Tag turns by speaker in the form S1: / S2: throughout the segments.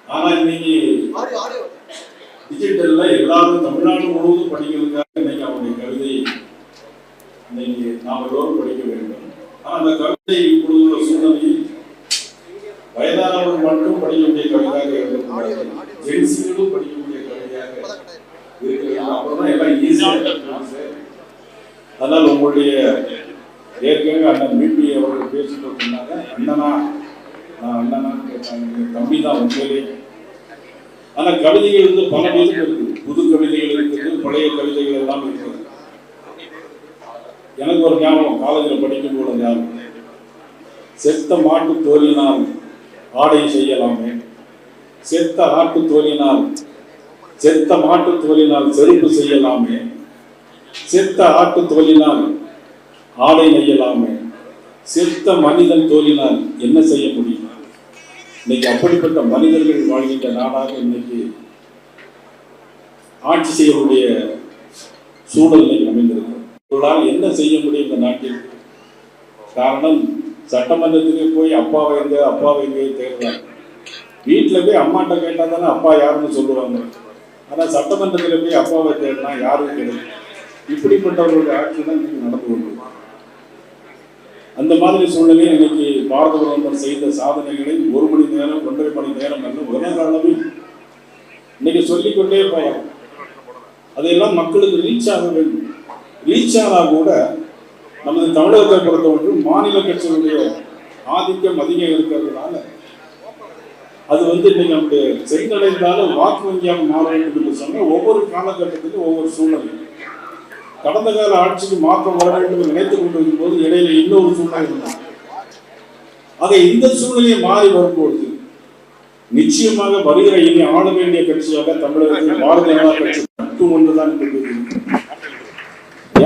S1: ஆனா இன்னைக்கு டிஜிட்டல்ல எல்லாரும் தமிழ்நாடு முழுவதும் படிக்கிறதுக்காக இன்னைக்கு அவருடைய கவிதை இன்னைக்கு நாம் எல்லோரும் படிக்க வேண்டும். ஆனா அந்த கவிதை இப்பொழுது உள்ள சூழ்நிலையில் வயதானவர்கள் மட்டும் படிக்கக்கூடிய கவிதையாக இருக்கக்கூடாது, ஜென்சிகளும் படிக்கக்கூடிய கவிதையாக இருக்கிறது. அப்புறம் எல்லாம் ஈஸியாக. அதனால் உங்களுடைய ஏற்கனவே அண்ணன் பிபி அவர்கள் பேசிட்டு சொன்னாங்க, அண்ணனா நான் அண்ணனான்னு கேட்டாங்க, தம்பி தான் உண்மையிலே. ஆனா கவிதைகள் வந்து பல விதம் இருக்குது, புது கவிதைகள் இருக்குது, பழைய கவிதைகள் எல்லாம் இருக்குது. எனக்கு ஒரு ஞாபகம், காலேஜில் படிக்கும் போது ஞாபகம், செத்த மாட்டு தோலினால் ஆடை செய்யலாமே, செத்த ஆட்டு தோலினால் செத்த மாட்டு தோலினால் செருப்பு செய்யலாமே, செத்த ஆட்டு தோலினால் ஆடை நெய்யலாமே, செத்த மனிதன் தோலினால் என்ன செய்ய முடியும்? இன்னைக்கு அப்படிப்பட்ட மனிதர்கள் வாழ்கின்ற நாடாக இன்னைக்கு ஆட்சி செய்யக்கூடிய சூழல் அமைந்திருக்கு. இவர்களால் என்ன செய்ய முடியும் இந்த நாட்டில்? காரணம், சட்டமன்றத்துக்கு போய் அப்பாவை எங்கே தேடுறாங்க. வீட்டில் போய் அம்மாட்ட கேட்டால் தானே அப்பா யாருன்னு சொல்லுவாங்க. ஆனால் சட்டமன்றத்தில் போய் அப்பாவை தேடினா யாரும் கிடையாது. இப்படிப்பட்டவர்களுடைய ஆட்சி தான் இன்னைக்கு நடந்து கொண்டு. அந்த மாதிரி சூழ்நிலையில் இன்னைக்கு பாரத பிரதமர் செய்த சாதனைகளை 1 மணி நேரம் 1.5 மணி நேரம் அல்ல உலக அளவில் இன்னைக்கு சொல்லிக்கொண்டே போகலாம். அதையெல்லாம் மக்களுக்கு ரீச் ஆக வேண்டும். ரீச் ஆனால் கூட நமது தமிழகத்தை பொறுத்தவரை மாநில கட்சிகளுடைய ஆதிக்கம் அதிகம் இருக்கிறதுனால அது இன்னைக்கு நம்முடைய சென்றடைந்தாலும் வாக்கு வங்கியாக மாற வேண்டும் என்று சொன்னால் ஒவ்வொரு காலகட்டத்திலும் ஒவ்வொரு சூழ்நிலை. கடந்த கால ஆட்சிக்கு மாற்றம் வர வேண்டும் என்று நினைத்துக் கொண்டிருக்கும் போது இடையில இன்னொரு சூழ்நிலை இருந்தார். ஆக இந்த சூழ்நிலையை மாறி வரும்போது நிச்சயமாக வருகிற இனி ஆள வேண்டிய கட்சியாக தமிழகத்தில் பாரதிய ஜனதா கட்சி மட்டும் ஒன்றுதான்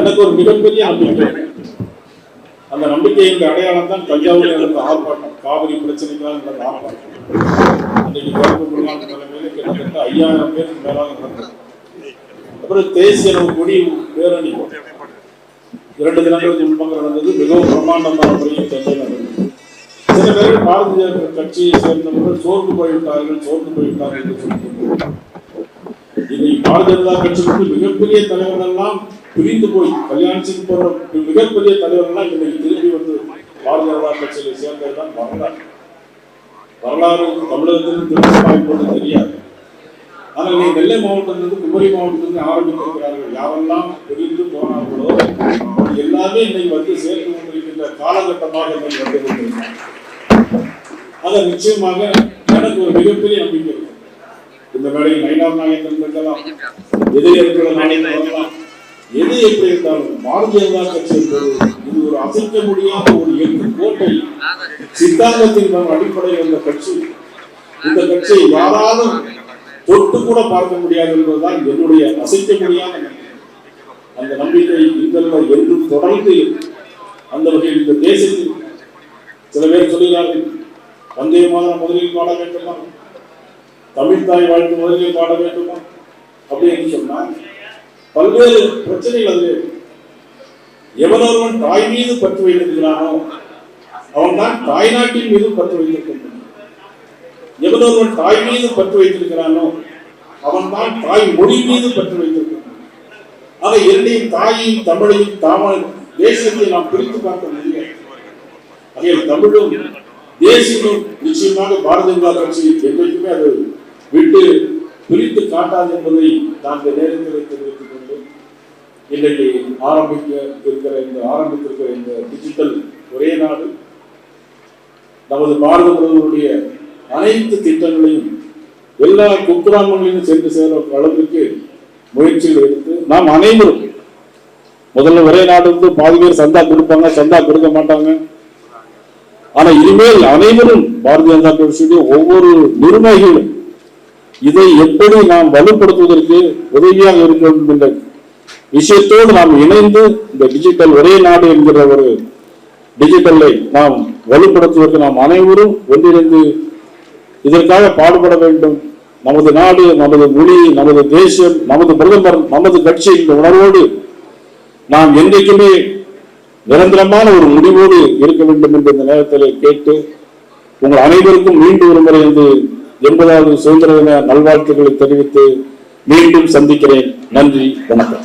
S1: எனக்கு ஒரு மிகப்பெரிய நம்பிக்கை. அந்த நம்பிக்கையின் அடையாளம் தான் தஞ்சாவூரில் நடந்த ஆர்ப்பாட்டம், காவிரி பிரச்சனைக்காக நடந்த ஆர்ப்பாட்டம். அன்றைக்கு தலைமையில கிட்டத்தட்ட 5000 பேருக்கு மேலாக நடந்தது. அப்புறம் தேசிய கொடி பேரணி 2 தினங்களுக்கு முன்பாக நடந்தது. மிகவும் பிரம்மாண்டமான முறையில் சென்னை நடந்தது. சில பேர் பாரதிய கட்சியை சேர்ந்தவர்கள் சோர்ந்து போய்விட்டார்கள் என்று சொல்லிட்டு இன்னைக்கு பாரதிய ஜனதா கட்சிக்கு மிகப்பெரிய தலைவர்கள் எல்லாம் பிரிந்து போய் கல்யாண் சிங் போன்ற மிகப்பெரிய தலைவர்கள்லாம் இன்னைக்கு திரும்பி பாரதிய ஜனதா கட்சியை சேர்ந்ததுதான் வரலாறு தமிழகத்திலும் திரும்ப தெரியாது. ஆனால் நீ நெல்லை மாவட்டத்திலிருந்து குமரி மாவட்டத்திலிருந்து ஆரம்பித்திருக்கிறார்கள். யாரெல்லாம் பிரிந்து போனார்களோ எல்லாமே இன்னைக்கு சேர்த்து கொண்டிருக்கின்ற காலகட்டமாக இன்னைக்கு வந்து கொண்டிருக்கிறார். அதை நிச்சயமாக எனக்கு ஒரு மிகப்பெரிய நம்பிக்கை இருக்கு. இந்த வேலையில் நயினார் நாயகன் இருக்கலாம், எதிரே இருக்கிற நாயகன் வரலாம், எது எப்படி இருந்தாலும் பாரதிய ஜனதா கட்சி என்பது இது ஒரு அசைக்க முடியாத ஒரு 8 கோட்டை சித்தாந்தத்தின் அடிப்படையில் இந்த கட்சி. இந்த கட்சியை யாராலும் தொட்டு கூட பார்க்க முடியாது என்பதுதான் என்னுடைய அசைக்க முடியாத அந்த நம்பிக்கை. இந்த என்றும் தொடர்ந்து அந்த வகையில் இந்த தேசத்தில் சில பேர் சொல்லுகிறார்கள், வந்தே மாதம் முதலில் பாட வேண்டுமா, தமிழ் தாய் வாழ்த்து முதலில் பாட வேண்டுமா அப்படின்னு சொன்னால் பல்வேறு பிரச்சனைகள். அது எவனொருவன் தாய் மீது பற்று வைத்திருக்கிறானோ அவன் தான் தாய்நாட்டின் மீது பற்று வைத்திருக்கின்றான். எவனொருவன் தாய் மீது பற்று வைத்திருக்கிறானோ அவன் தான் தாய் மொழி மீது பற்று வைத்திருக்கிறான். ஆக இரண்டையும், தாயையும் தமிழையும் தேசியத்தை நாம் பிரித்து பார்க்க முடியாது. ஆகையால் தமிழும் தேசியமும் நிச்சயமாக பாரதிய ஜனதா கட்சி என்றைக்குமே அது விட்டு பிரித்து காட்டாது என்பதை நான் இந்த நேரத்தில் தெரிவித்துக் கொண்டு இன்றைக்கு ஆரம்பித்திருக்கிற இந்த டிஜிட்டல் ஒரே நாடு நமது பாரத பிரதமருடைய அனைத்து திட்டங்களையும் எல்லா குக்கிராமங்களையும் சென்று சேர அளவுக்கு முயற்சிகள் எடுத்து நாம் அனைவரும் முதல்ல ஒரே நாடு வந்து பாதி பேர் சந்தா கொடுப்பாங்க, சந்தா கொடுக்க மாட்டாங்க. ஆனா இனிமேல் அனைவரும் பாரதிய ஜனதா கட்சியுடைய ஒவ்வொரு நிர்வாகிகளும் இதை எப்படி நாம் வலுப்படுத்துவதற்கு உதவியாக இருக்க வேண்டும் என்ற விஷயத்தோடு நாம் இணைந்து இந்த டிஜிட்டல் ஒரே நாடு என்கிற ஒரு டிஜிட்டலை நாம் வலுப்படுத்துவதற்கு நாம் அனைவரும் ஒன்றிணைந்து இதற்காக பாடுபட வேண்டும். நமது நாடு, நமது மொழி, நமது தேசம், நமது பிரதமர், நமது கட்சி இந்த உணர்வோடு நாம் என்றைக்குமே நிரந்தரமான ஒரு முடிவோடு இருக்க வேண்டும் என்று இந்த நேரத்தில் கேட்டு உங்கள் அனைவருக்கும் மீண்டும் ஒரு முறை வந்து 80வது சுதந்திர தின நல்வாழ்த்துக்களை தெரிவித்து மீண்டும் சந்திக்கிறேன். நன்றி, வணக்கம்.